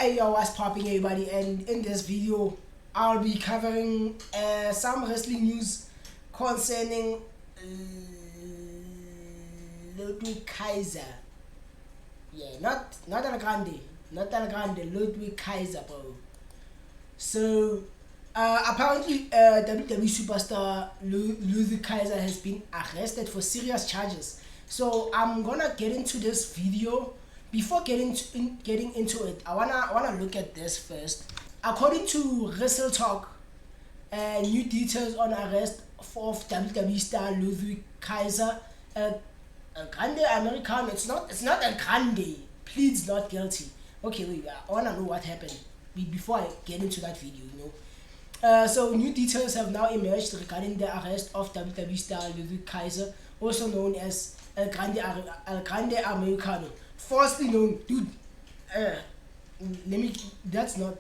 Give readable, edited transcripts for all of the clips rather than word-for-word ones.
Hey yo, what's popping everybody, and in this video I'll be covering some wrestling news concerning Ludwig Kaiser. Yeah, not El Grande, not El Grande, Ludwig Kaiser, bro. So apparently WWE superstar Ludwig Kaiser has been arrested for serious charges. So I'm gonna get into this video. Before getting into it, I wanna look at this first. According to Wrestle Talk, new details on arrest of WWE star Ludwig Kaiser, El Grande Americano. It's not El Grande. Pleads not guilty. Okay, wait. I wanna know what happened before I get into that video. So new details have now emerged regarding the arrest of WWE star Ludwig Kaiser, also known as El Grande Americano. Falsely known, dude. That's not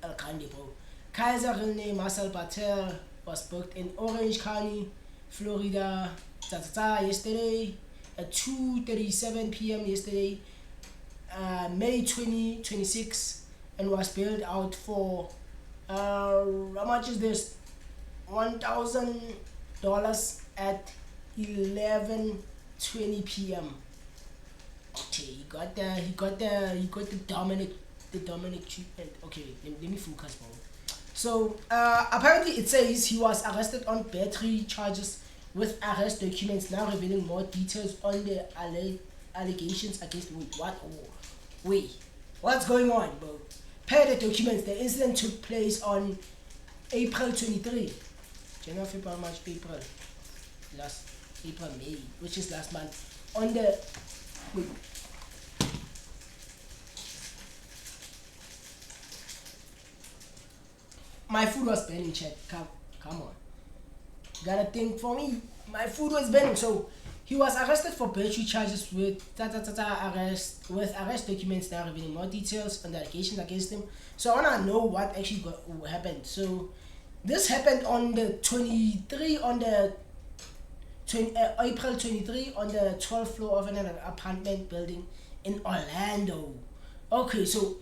El Grande, bro. Kaiser, real name Marcel Bartel, was booked in Orange County, Florida, yesterday at 2:37 p.m. yesterday, May 2026, and was bailed out for how much is this? $1,000 at 11:20 p.m. Okay, he got the Dominic treatment. Okay, let me focus, bro. So apparently it says he was arrested on battery charges with arrest documents now revealing more details on the allegations against him. Wait, what's going on, bro? Per the documents, the incident took place on April 23. January, February, March, April. May, which is last month. On the wait. My food was burning, chat. Come on. Gotta think for me. My food was burning. So he was arrested for battery charges with arrest documents now revealing more details on the allegations against him. So I wanna know what actually happened. So this happened on the April 23 on the 12th floor of an apartment building in Orlando. Okay, so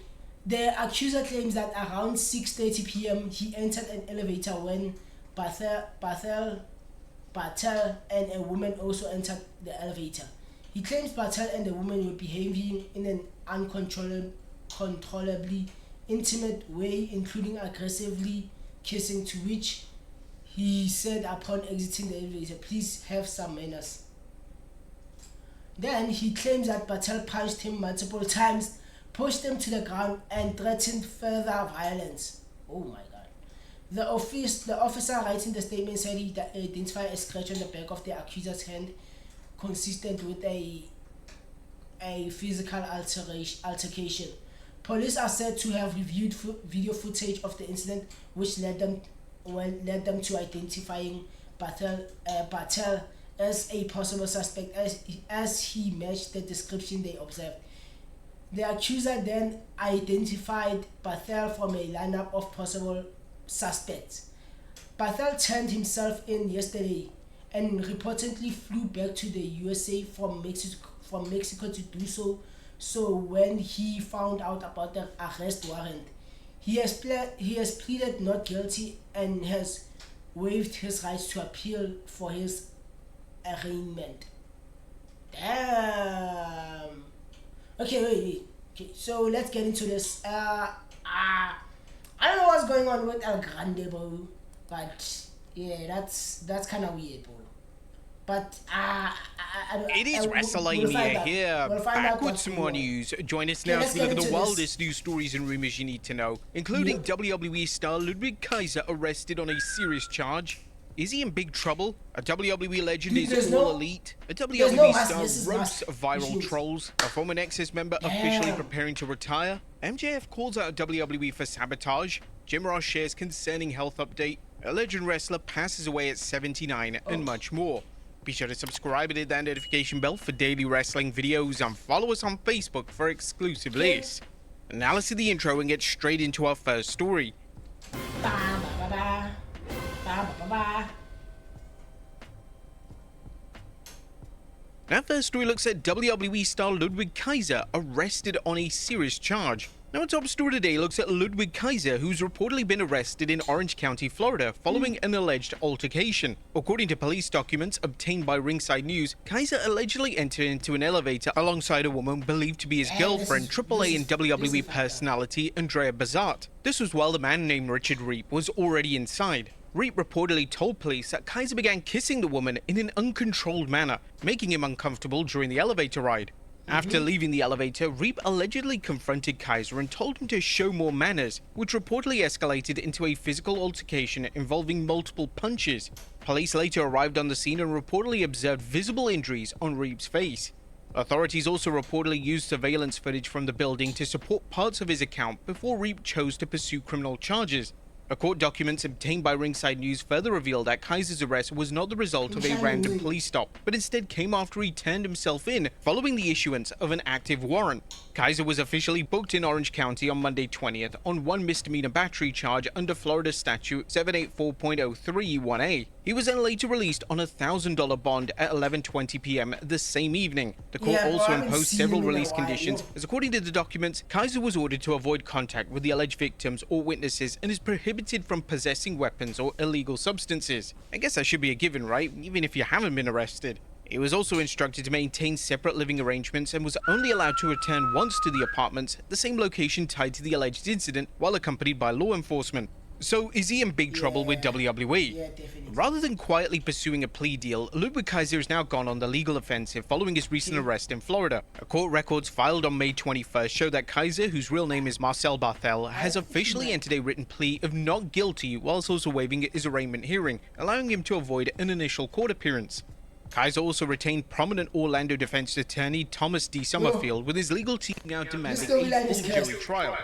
the accuser claims that around 6:30 p.m. he entered an elevator when Bartel and a woman also entered the elevator. He claims Bartel and the woman were behaving in an uncontrollably intimate way, including aggressively kissing, to which he said upon exiting the elevator, "Please have some manners." Then he claims that Bartel punched him multiple times, pushed him to the ground, and threatened further violence. Oh my god. The officer writing the statement said he identified a scratch on the back of the accuser's hand consistent with a physical altercation. Police are said to have reviewed video footage of the incident, which led them to identifying Bartel as a possible suspect as he matched the description they observed. The accuser then identified Bartel from a lineup of possible suspects. Bartel turned himself in yesterday and reportedly flew back to the USA from Mexico to do so. So when he found out about the arrest warrant, he has pleaded not guilty and has waived his rights to appeal for his arraignment. Damn. Okay, wait. Okay, so let's get into this. I don't know what's going on with El Grande, bro, but yeah, that's kind of weird, bro. But it is WrestleMania here. Back with some more news. Join us now as we look at the wildest news stories and rumors you need to know, including WWE star Ludwig Kaiser arrested on a serious charge. Is he in big trouble? A WWE legend is all elite. A WWE star roasts viral trolls. A former Nexus member officially preparing to retire. MJF calls out WWE for sabotage. Jim Ross shares concerning health update. A legend wrestler passes away at 79, and much more. Be sure to subscribe and hit that notification bell for daily wrestling videos, and follow us on Facebook for exclusive lists. And now let's see the intro and get straight into our first story. Our first story looks at WWE star Ludwig Kaiser arrested on a serious charge. Now, our top story today looks at Ludwig Kaiser, who's reportedly been arrested in Orange County, Florida, following an alleged altercation. According to police documents obtained by Ringside News, Kaiser allegedly entered into an elevator alongside a woman believed to be his girlfriend, AAA and WWE personality Andrea Bazart. This was while the man named Richard Reep was already inside. Reep reportedly told police that Kaiser began kissing the woman in an uncontrolled manner, making him uncomfortable during the elevator ride. After leaving the elevator, Reep allegedly confronted Kaiser and told him to show more manners, which reportedly escalated into a physical altercation involving multiple punches. Police later arrived on the scene and reportedly observed visible injuries on Reep's face. Authorities also reportedly used surveillance footage from the building to support parts of his account before Reep chose to pursue criminal charges. Court documents obtained by Ringside News further revealed that Kaiser's arrest was not the result of a random police stop, but instead came after he turned himself in following the issuance of an active warrant. Kaiser was officially booked in Orange County on Monday 20th on one misdemeanor battery charge under Florida Statute 784.031A. He was then later released on a $1,000 bond at 11:20 p.m. the same evening. The court also imposed several release conditions, as according to the documents, Kaiser was ordered to avoid contact with the alleged victims or witnesses and is prohibited from possessing weapons or illegal substances. I guess that should be a given, right? Even if you haven't been arrested. He was also instructed to maintain separate living arrangements and was only allowed to return once to the apartments, the same location tied to the alleged incident, while accompanied by law enforcement. So, is he in big trouble with WWE? Yeah, definitely. Rather than quietly pursuing a plea deal, Ludwig Kaiser has now gone on the legal offensive following his recent arrest in Florida. Court records filed on May 21st show that Kaiser, whose real name is Marcel Barthel, has officially entered a written plea of not guilty whilst also waiving his arraignment hearing, allowing him to avoid an initial court appearance. Kaiser also retained prominent Orlando defense attorney Thomas D. Summerfield, with his legal team now demanding a full jury trial.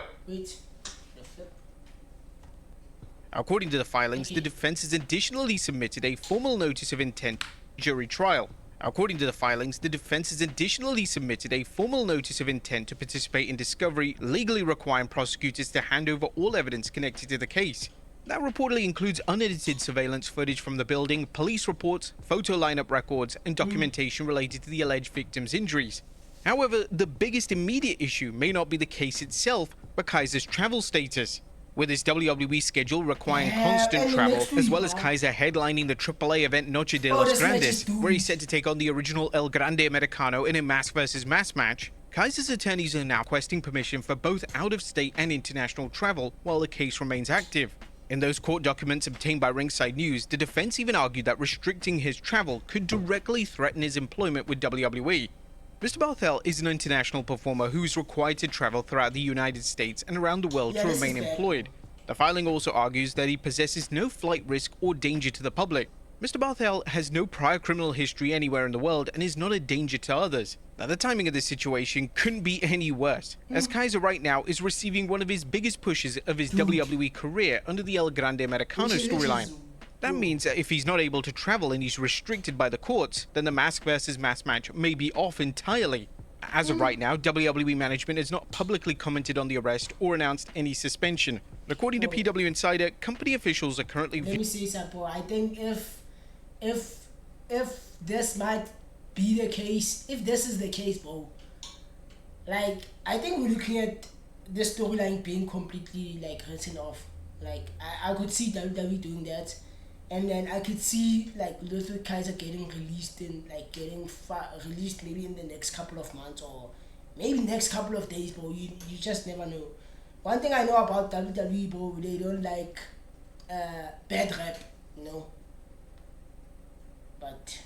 According to the filings, the defense has additionally submitted a formal notice of intent jury trial. According to the filings, the defense has additionally submitted a formal notice of intent to participate in discovery, legally requiring prosecutors to hand over all evidence connected to the case. That reportedly includes unedited surveillance footage from the building, police reports, photo lineup records, and documentation related to the alleged victims' injuries. However, the biggest immediate issue may not be the case itself, but Kaiser's travel status. With his WWE schedule requiring constant travel, as well as Kaiser headlining the AAA event Noche de los Grandes, where he's set to take on the original El Grande Americano in a mask versus mask match, Kaiser's attorneys are now requesting permission for both out-of-state and international travel while the case remains active. In those court documents obtained by Ringside News, the defense even argued that restricting his travel could directly threaten his employment with WWE. Mr. Barthel is an international performer who is required to travel throughout the United States and around the world to remain employed. The filing also argues that he possesses no flight risk or danger to the public. Mr. Barthel has no prior criminal history anywhere in the world and is not a danger to others. Now, the timing of this situation couldn't be any worse, as Kaiser right now is receiving one of his biggest pushes of his WWE career under the El Grande Americano storyline. That means that if he's not able to travel and he's restricted by the courts, then the mask versus mask match may be off entirely. As of right now, WWE management has not publicly commented on the arrest or announced any suspension. According to PW Insider, company officials are currently... Let me say something. I think if this might be the case, if this is the case, bro, like, I think we're looking at the storyline being completely, like, written off. Like, I could see WWE doing that. And then I could see, like, Ludwig Kaiser getting released released maybe in the next couple of months or maybe next couple of days, bro. You just never know. One thing I know about WWE, bro, they don't like bad rap, you know. But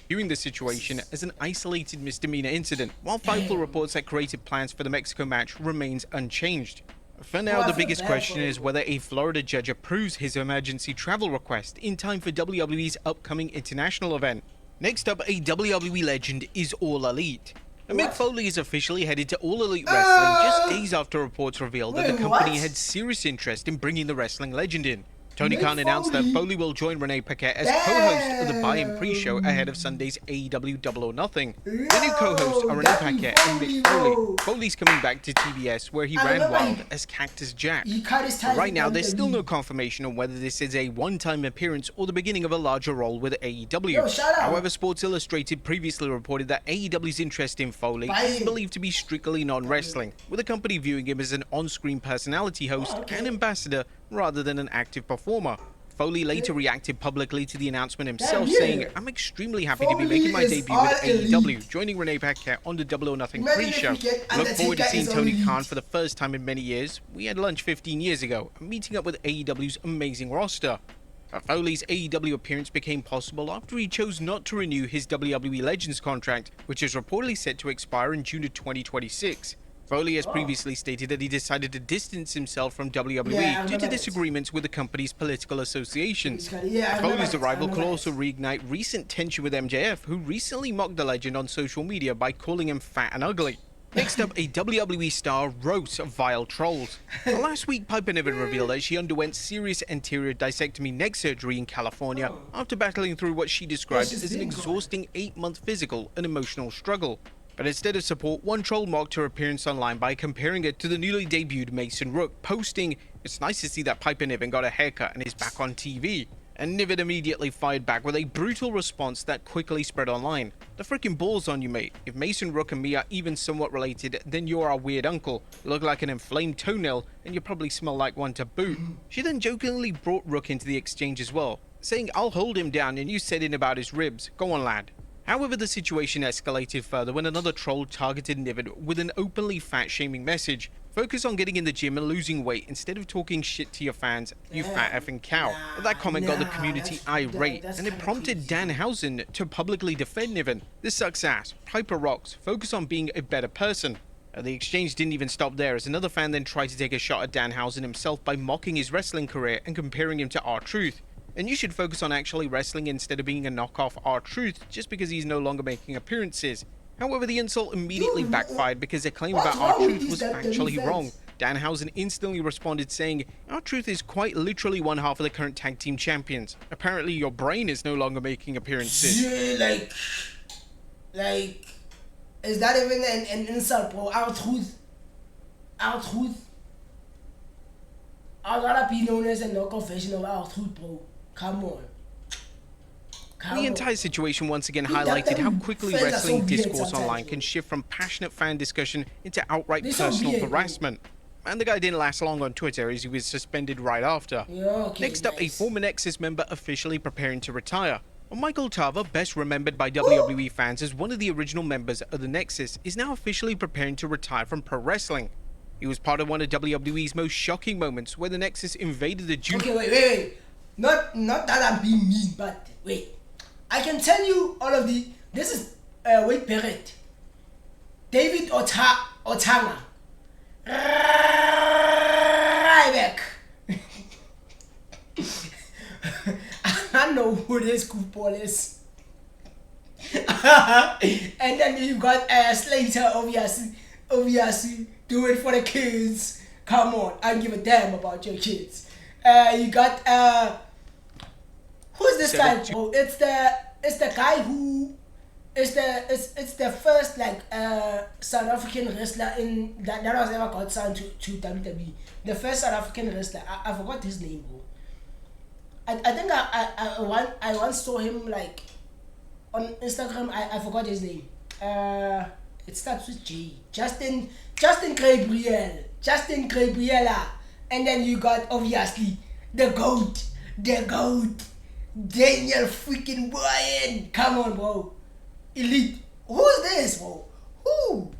viewing the situation as an isolated misdemeanor incident, while Fightful reports that creative plans for the Mexico match remains unchanged. For now, the biggest question is whether a Florida judge approves his emergency travel request in time for WWE's upcoming international event. Next up, a WWE legend is All Elite. Mick Foley is officially headed to All Elite Wrestling just days after reports revealed that the company had serious interest in bringing the wrestling legend in. Tony Khan announced that Foley will join Renee Paquette as co-host of the buy-in pre-show ahead of Sunday's AEW Double or Nothing. The new co-hosts are Renee Paquette and Mick Foley. Foley's coming back to TBS, where he ran wild as Cactus Jack. But right now, there's still no confirmation on whether this is a one-time appearance or the beginning of a larger role with AEW. However, Sports Illustrated previously reported that AEW's interest in Foley is believed to be strictly non-wrestling, with the company viewing him as an on-screen personality host and ambassador rather than an active performer. Foley later reacted publicly to the announcement himself, saying, "I'm extremely happy to be making my debut with AEW, joining Renee Paquette on the Double or Nothing pre-show. Look forward to seeing Tony Khan for the first time in many years. We had lunch 15 years ago, meeting up with AEW's amazing roster." Foley's AEW appearance became possible after he chose not to renew his WWE Legends contract, which is reportedly set to expire in June of 2026. Foley has previously stated that he decided to distance himself from WWE due to disagreements with the company's political associations. Foley's arrival could also reignite recent tension with MJF, who recently mocked the legend on social media by calling him fat and ugly. Next up, a WWE star roasts vile trolls. Last week, Piper Niven revealed that she underwent serious anterior discectomy neck surgery in California after battling through what she described as an exhausting 8-month physical and emotional struggle. But instead of support, one troll mocked her appearance online by comparing it to the newly debuted Mason Rook, posting, "It's nice to see that Piper Niven got a haircut and is back on TV." And Niven immediately fired back with a brutal response that quickly spread online. "The freaking balls on you, mate. If Mason Rook and me are even somewhat related, then you're our weird uncle. You look like an inflamed toenail, and you probably smell like one to boot." She then jokingly brought Rook into the exchange as well, saying, "I'll hold him down and you said in about his ribs. Go on, lad." However, the situation escalated further when another troll targeted Niven with an openly fat-shaming message. "Focus on getting in the gym and losing weight instead of talking shit to your fans, you fat effing cow." That comment got the community irate, and it prompted Danhausen to publicly defend Niven. "This sucks ass. Piper rocks. Focus on being a better person." The exchange didn't even stop there, as another fan then tried to take a shot at Danhausen himself by mocking his wrestling career and comparing him to R-Truth. "And you should focus on actually wrestling instead of being a knockoff R-Truth just because he's no longer making appearances." However, the insult immediately backfired because their claim about R-Truth was factually wrong. Danhausen instantly responded saying, "R-Truth is quite literally one half of the current tag team champions. Apparently your brain is no longer making appearances." Yeah, like, is that even an insult, bro? R-Truth. I'd rather be known as a knockoff version of R-Truth, bro. Come on. The entire situation once again highlighted how quickly wrestling discourse online can shift from passionate fan discussion into outright personal harassment. And the guy didn't last long on Twitter, as he was suspended right after. Next up, a former Nexus member officially preparing to retire. Michael Tarver, best remembered by WWE fans as one of the original members of the Nexus, is now officially preparing to retire from pro wrestling. He was part of one of WWE's most shocking moments, where the Nexus invaded the June... Okay, wait. Not that I'm being mean, but wait. I can tell you all of the... This is Wade Barrett, David Otanga, Ryback. I know who this goofball is. And then you got Slater, obviously, do it for the kids. Come on, I don't give a damn about your kids. You got who's this guy? Oh, it's the guy who is the first like South African wrestler in that has ever got signed to WWE. The first South African wrestler. I forgot his name, bro. I think I once saw him like on Instagram. I forgot his name. It starts with J. Justin Gabriela. And then you got obviously the goat, Daniel freaking Bryan. Come on, bro. Elite. Who's this, bro? Who?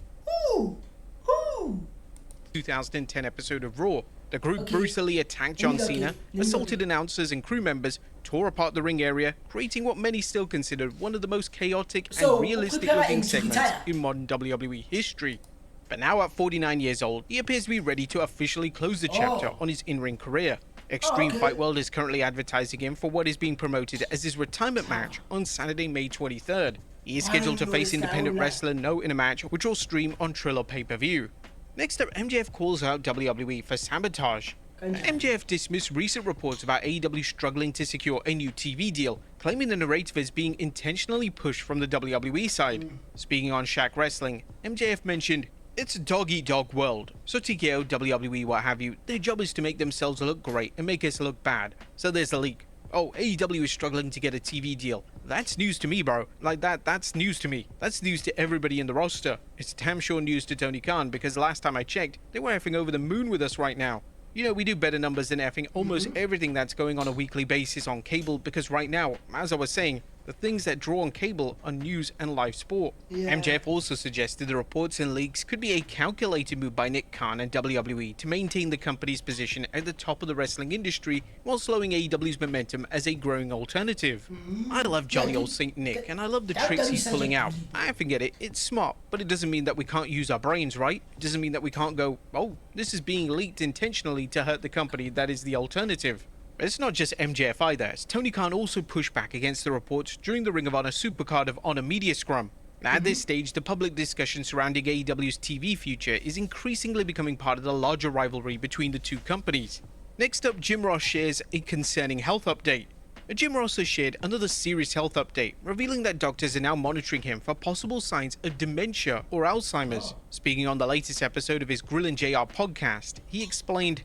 2010 episode of Raw. The group brutally attacked John Cena, assaulted announcers and crew members, tore apart the ring area, creating what many still consider one of the most chaotic and realistic looking segments in modern WWE history. But now at 49 years old, he appears to be ready to officially close the chapter on his in-ring career. Extreme Fight World is currently advertising him for what is being promoted as his retirement match on Saturday, May 23rd. He is scheduled to face independent wrestler No in a match which will stream on Triller pay-per-view. Next up, MJF calls out WWE for sabotage. MJF dismissed recent reports about AEW struggling to secure a new TV deal, claiming the narrative is being intentionally pushed from the WWE side. Speaking on Shaq Wrestling, MJF mentioned, "It's a dog-eat-dog world, so TKO, WWE, what have you, their job is to make themselves look great and make us look bad. So there's a leak. Oh, AEW is struggling to get a TV deal. That's news to me, bro. Like that's news to me. That's news to everybody in the roster. It's damn sure news to Tony Khan, because last time I checked, they were effing over the moon with us right now. You know, we do better numbers than effing almost everything that's going on a weekly basis on cable, because right now, as I was saying, the things that draw on cable are news and live sport." MJF also suggested the reports and leaks could be a calculated move by Nick Khan and WWE to maintain the company's position at the top of the wrestling industry while slowing AEW's momentum as a growing alternative. I love jolly old Saint Nick, and I love the tricks he's pulling out. I forget it, it's smart, but it doesn't mean that we can't use our brains, right? It doesn't mean that we can't go, oh, this is being leaked intentionally to hurt the company that is the alternative. It's not just MJF either, as Tony Khan also pushed back against the reports during the Ring of Honor Supercard of Honor media scrum. At this stage, the public discussion surrounding AEW's TV future is increasingly becoming part of the larger rivalry between the two companies. Next up, Jim Ross shares a concerning health update. Jim Ross has shared another serious health update, revealing that doctors are now monitoring him for possible signs of dementia or Alzheimer's. Speaking on the latest episode of his Grillin' JR podcast, he explained,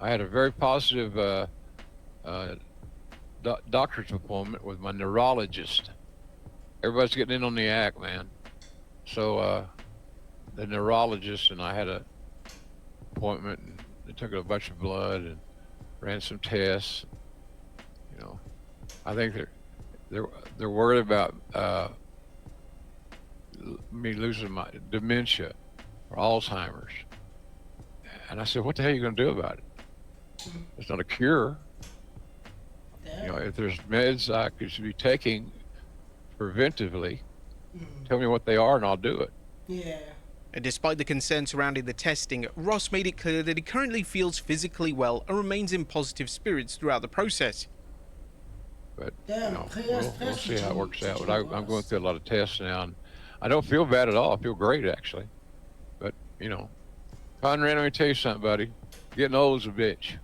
"I had a very positive doctor's appointment with my neurologist. Everybody's getting in on the act, man. So the neurologist and I had a appointment, and they took a bunch of blood and ran some tests. You know, I think they're worried about me losing my dementia or Alzheimer's." And I said, "What the hell are you going to do about it? It's not a cure. You know, if there's meds I could be taking preventively, tell me what they are and I'll do it." And despite the concern surrounding the testing, Ross made it clear that he currently feels physically well and remains in positive spirits throughout the process. But you know, we'll see how it works out. But I'm going through a lot of tests now, and I don't feel bad at all. I feel great, actually. But you know, Conrad, let me tell you something, buddy. Getting old is a bitch.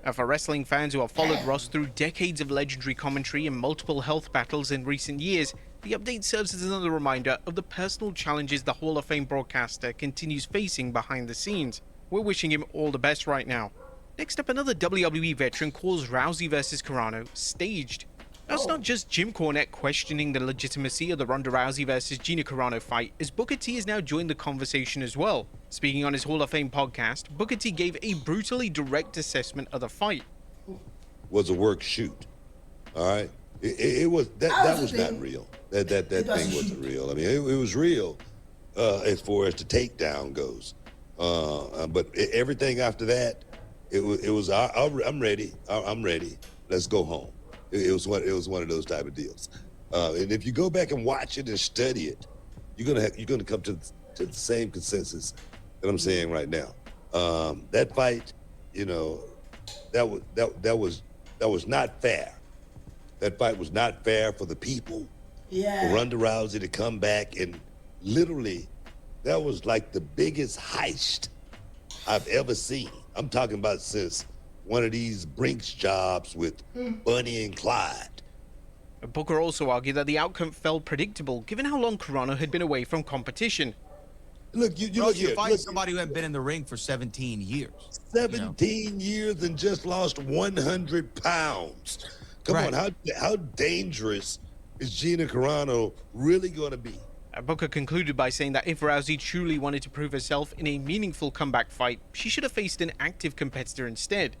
And for wrestling fans who have followed Ross through decades of legendary commentary and multiple health battles in recent years, the update serves as another reminder of the personal challenges the Hall of Fame broadcaster continues facing behind the scenes. We're wishing him all the best right now. Next up, another WWE veteran calls Rousey vs. Carano staged. Now, it's not just Jim Cornette questioning the legitimacy of the Ronda Rousey vs. Gina Carano fight, as Booker T has now joined the conversation as well. Speaking on his Hall of Fame podcast, Booker T gave a brutally direct assessment of the fight. Was a work shoot, all right? It was that was not real. That thing wasn't real. I mean, it was real as far as the takedown goes, but everything after that, it was. I'm ready. I'm ready. Let's go home. It was one of those type of deals. And if you go back and watch it and study it, you're gonna come to the same consensus that I'm saying right now. That fight, you know, that was not fair. That fight was not fair for the people. For Ronda Rousey to come back and literally, that was like the biggest heist I've ever seen. I'm talking about since one of these Brinks jobs with Bunny and Clyde. Booker also argued that the outcome felt predictable, given how long Carano had been away from competition. Look, you look here. Fight somebody who had been in the ring for 17 years. 17 years and just lost 100 pounds. Come on, how dangerous is Gina Carano really going to be? Booker concluded by saying that if Rousey truly wanted to prove herself in a meaningful comeback fight, she should have faced an active competitor instead.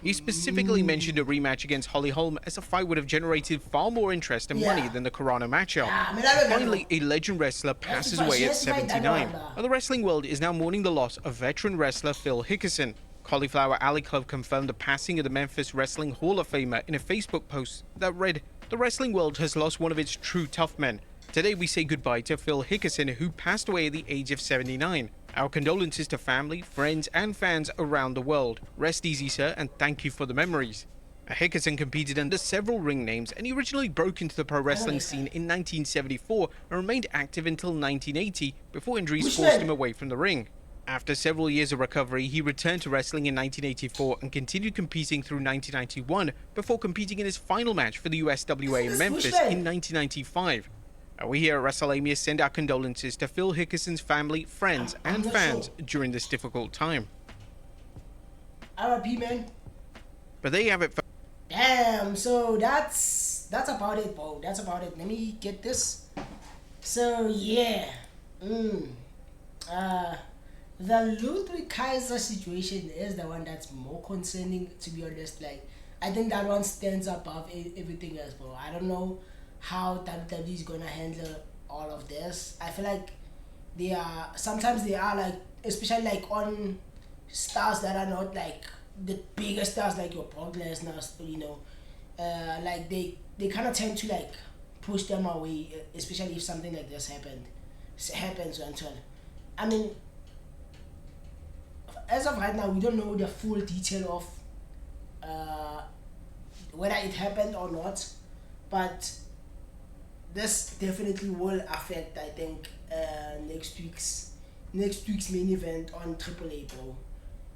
He specifically mentioned a rematch against Holly Holm, as the fight would have generated far more interest and money than the Carano matchup. Finally, a legend wrestler passes away at 79. The wrestling world is now mourning the loss of veteran wrestler Phil Hickerson. Cauliflower Alley Club confirmed the passing of the Memphis Wrestling Hall of Famer in a Facebook post that read, "The wrestling world has lost one of its true tough men. Today we say goodbye to Phil Hickerson, who passed away at the age of 79. Our condolences to family, friends, and fans around the world. Rest easy, sir, and thank you for the memories." Hickerson competed under several ring names, and he originally broke into the pro wrestling scene in 1974 and remained active until 1980 before injuries forced him away from the ring. After several years of recovery, he returned to wrestling in 1984 and continued competing through 1991 before competing in his final match for the USWA in Memphis in 1995. We here at WrestleMania send our condolences to Phil Hickerson's family, friends, and fans during this difficult time. RIP, man. But there you have it. Damn, so that's about it, bro. That's about it. Let me get this. So yeah. The Ludwig Kaiser situation is the one that's more concerning, to be honest. Like, I think that one stands above everything else, bro. I don't know how WWE is gonna handle all of this. I feel like sometimes they are like, especially like on stars that are not like the biggest stars, like your Brock Lesnar, you know, like they kind of tend to like push them away, especially if something like this happens until, I mean, as of right now, we don't know the full detail of whether it happened or not, but this definitely will affect, I think, next week's main event on AAA, bro,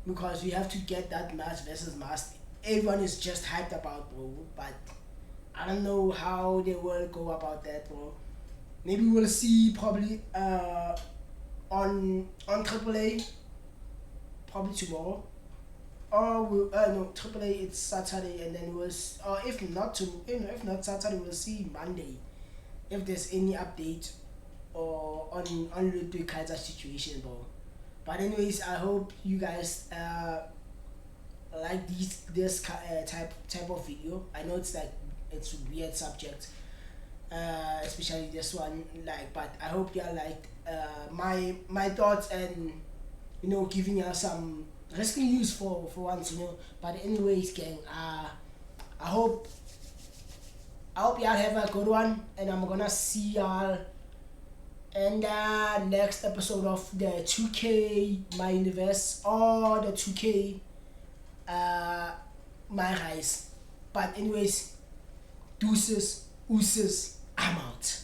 because we have to get that match versus Mask. Everyone is just hyped about, bro, but I don't know how they will go about that, bro. Maybe we'll see probably on AAA. Probably tomorrow, or no, AAA it's Saturday, and then or if not Saturday, we'll see Monday if there's any update or on Ludwig Kaiser situation, bro. But anyways, I hope you guys like this type of video. I know it's like it's a weird subject, especially this one, like, but I hope y'all liked my thoughts and, you know, giving us some wrestling news for once, you know. But anyways, gang, I hope y'all have a good one, and I'm gonna see y'all in the next episode of the 2K My Universe or the 2K My Rise. But anyways, deuces, I'm out.